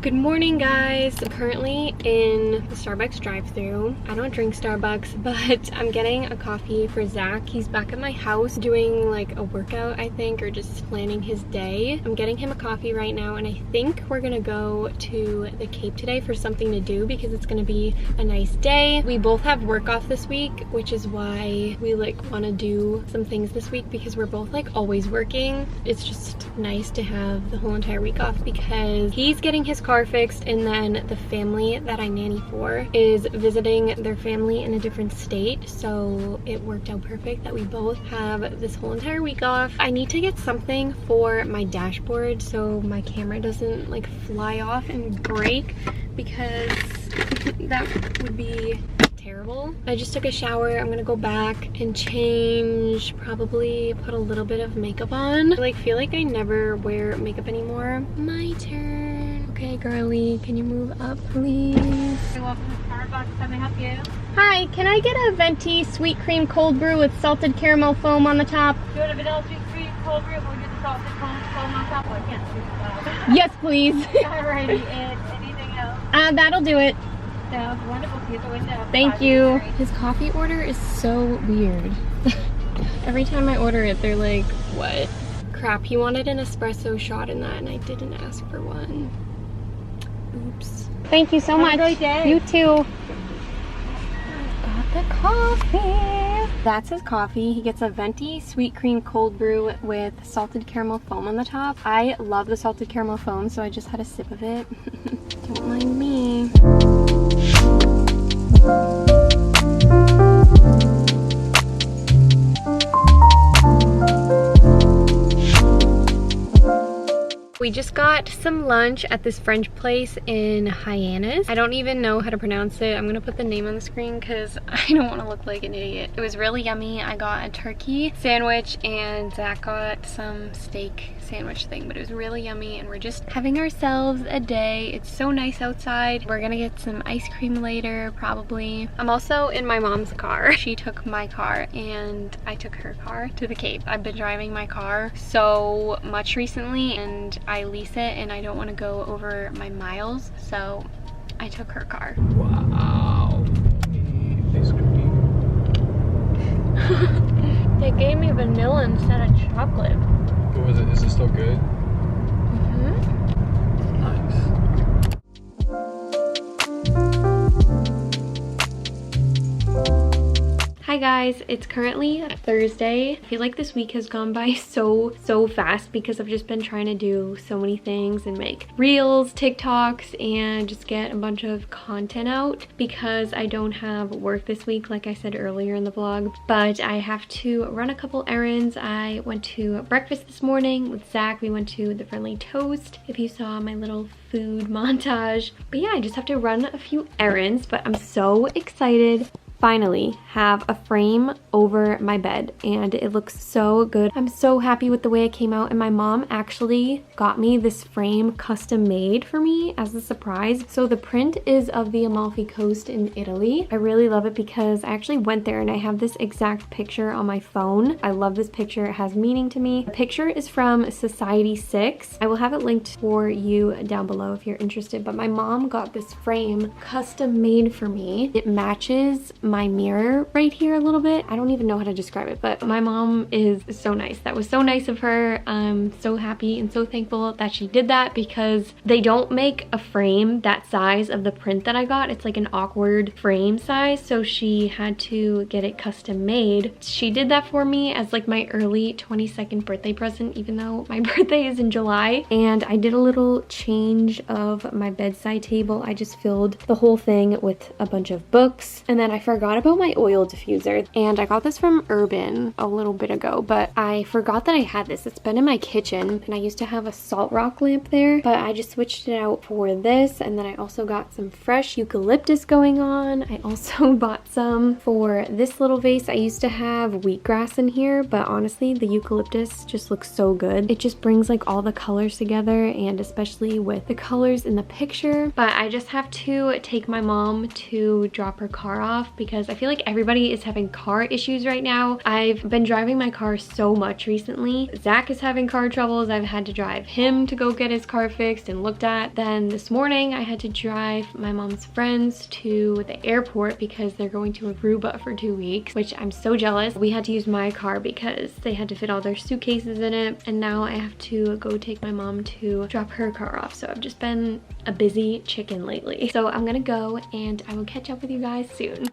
Good morning, guys. I'm currently in the Starbucks drive-thru. I don't drink Starbucks, but I'm getting a coffee for Zach. He's back at my house doing like a workout, I think, or just planning his day. I'm getting him a coffee right now, and I think we're gonna go to the Cape today for something to do because it's gonna be a nice day. We both have work off this week, which is why we like want to do some things this week because we're both like always working. It's just nice to have the whole entire week off because he's getting his car fixed, and then the family that I nanny for is visiting their family in a different state, so it worked out perfect that we both have this whole entire week off. I need to get something for my dashboard so my camera doesn't like fly off and break because that would be terrible. I just took a shower. I'm gonna go back and change, probably put a little bit of makeup on. I like feel like I never wear makeup anymore. My turn. Okay, girly, can you move up, please? Welcome to Starbucks. Can I help you? Hi, can I get a venti sweet cream cold brew with salted caramel foam on the top? Do you want a vanilla sweet cream cold brew? We'll get the salted foam on top. Oh, I can't see. Yes, please. Alrighty, and anything else? That'll do it. No, wonderful. See you at the window. Thank you. His coffee order is so weird. Every time I order it, they're like, what? Crap, he wanted an espresso shot in that, and I didn't ask for one. Oops. Thank you so much. Have a great day. You too. Got the coffee. That's his coffee. He gets a venti sweet cream cold brew with salted caramel foam on the top. I love the salted caramel foam, so I just had a sip of it. Don't mind me. We just got some lunch at this French place in Hyannis. I don't even know how to pronounce it. I'm gonna put the name on the screen because I don't want to look like an idiot. It was really yummy. I got a turkey sandwich and Zach got some steak sandwich thing, but it was really yummy, and we're just having ourselves a day. It's so nice outside. We're gonna get some ice cream later, probably. I'm also in my mom's car. She took my car and I took her car to the Cape. I've been driving my car so much recently, and I lease it and I don't want to go over my miles, so I took her car. Wow. Ice cream. They gave me vanilla instead of chocolate. What was it? Is it still good? Nice. Hi guys, it's currently Thursday. I feel like this week has gone by so fast because I've just been trying to do so many things and make reels, TikToks, and just get a bunch of content out because I don't have work this week, like I said earlier in the vlog, but I have to run a couple errands. I went to breakfast this morning with Zach. We went to the Friendly Toast, if you saw my little food montage. But yeah, I just have to run a few errands, but I'm so excited. Finally have a frame over my bed, and it looks so good. I'm so happy with the way it came out, and my mom actually got me this frame custom made for me as a surprise. So the print is of the Amalfi Coast in Italy. I really love it because I actually went there and I have this exact picture on my phone. I love this picture. It has meaning to me. The picture is from Society 6. I will have it linked for you down below if you're interested, but my mom got this frame custom made for me. It matches my mirror right here a little bit. I don't even know how to describe it, but my mom is so nice. That was so nice of her. I'm so happy and so thankful that she did that because they don't make a frame that size of the print that I got. It's like an awkward frame size, so she had to get it custom made. She did that for me as like my early 22nd birthday present, even though my birthday is in July. And I did a little change of my bedside table. I just filled the whole thing with a bunch of books, and then I forgot about my oil diffuser, and I got this from Urban a little bit ago, but I forgot that I had this. It's been in my kitchen, and I used to have a salt rock lamp there, but I just switched it out for this. And then I also got some fresh eucalyptus going on. I also bought some for this little vase. I used to have wheatgrass in here, but honestly the eucalyptus just looks so good. It just brings like all the colors together, and especially with the colors in the picture. But I just have to take my mom to drop her car off because because I feel like everybody is having car issues right now. I've been driving my car so much recently. Zach is having car troubles. I've had to drive him to go get his car fixed and looked at. Then this morning I had to drive my mom's friends to the airport because they're going to Aruba for 2 weeks, which I'm so jealous. We had to use my car because they had to fit all their suitcases in it, and now I have to go take my mom to drop her car off. So I've just been a busy chicken lately. So I'm gonna go and I will catch up with you guys soon.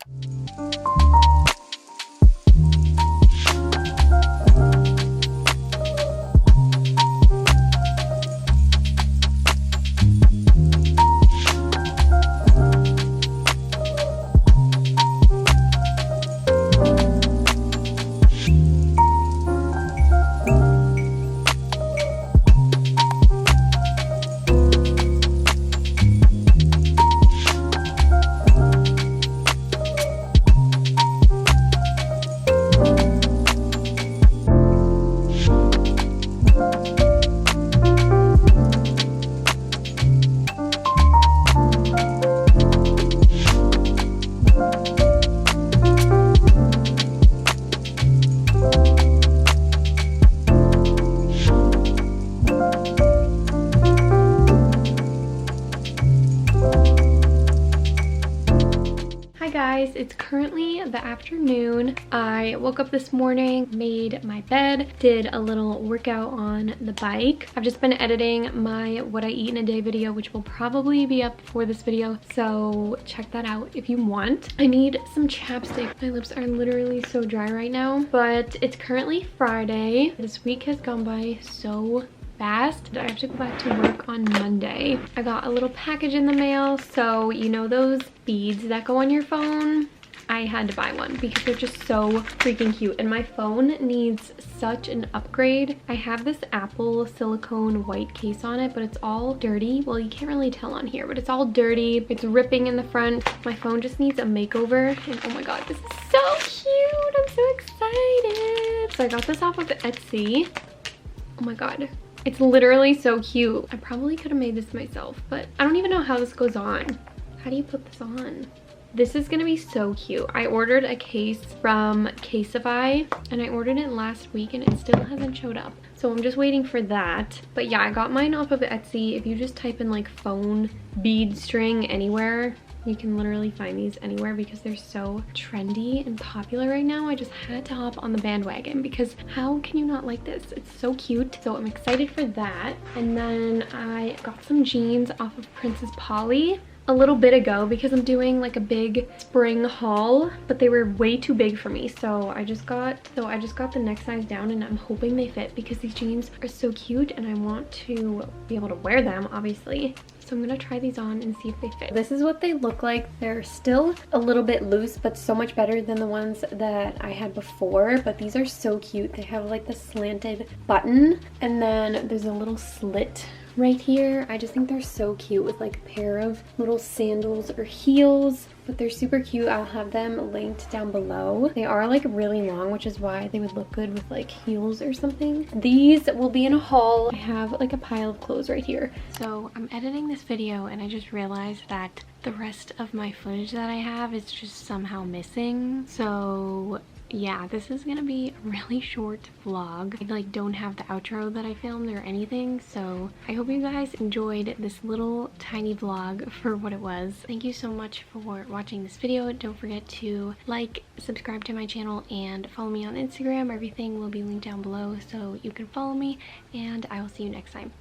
It's currently the afternoon. I woke up this morning, made my bed, did a little workout on the bike. I've just been editing my what I eat in a day video, which will probably be up before this video, so check that out if you want. I need some chapstick. My lips are literally so dry right now, but it's currently Friday. This week has gone by so fast. I have to go back to work on Monday. I got a little package in the mail, so you know those beads that go on your phone? I had to buy one because they're just so freaking cute, and my phone needs such an upgrade. I have this Apple silicone white case on it, but it's all dirty. Well, you can't really tell on here, but it's all dirty. It's ripping in the front. My phone just needs a makeover, and oh my god, this is so cute. I'm so excited. So I got this off of Etsy. Oh my god. It's literally so cute. I probably could have made this myself, but I don't even know how this goes on. How do you put this on? This is gonna be so cute. I ordered a case from Casetify, and I ordered it last week and it still hasn't showed up. So I'm just waiting for that. But yeah, I got mine off of Etsy. If you just type in like phone bead string anywhere, you can literally find these anywhere because they're so trendy and popular right now. I just had to hop on the bandwagon because how can you not like this? It's so cute. So I'm excited for that. And then I got some jeans off of Princess Polly a little bit ago because I'm doing like a big spring haul, but they were way too big for me. So I just got the next size down, and I'm hoping they fit because these jeans are so cute and I want to be able to wear them, obviously. So I'm gonna try these on and see if they fit. This is what they look like. They're still a little bit loose, but so much better than the ones that I had before. But these are so cute. They have like the slanted button, and then there's a little slit right here. I just think they're so cute with like a pair of little sandals or heels, but they're super cute. I'll have them linked down below. They are like really long, which is why they would look good with like heels or something. These will be in a haul. I have like a pile of clothes right here. So I'm editing this video and I just realized that the rest of my footage that I have is just somehow missing. So yeah, this is gonna be a really short vlog. I like don't have the outro that I filmed or anything, so I hope you guys enjoyed this little tiny vlog for what it was. Thank you so much for watching this video. Don't forget to like, subscribe to my channel, and follow me on Instagram. Everything will be linked down below so you can follow me, and I will see you next time.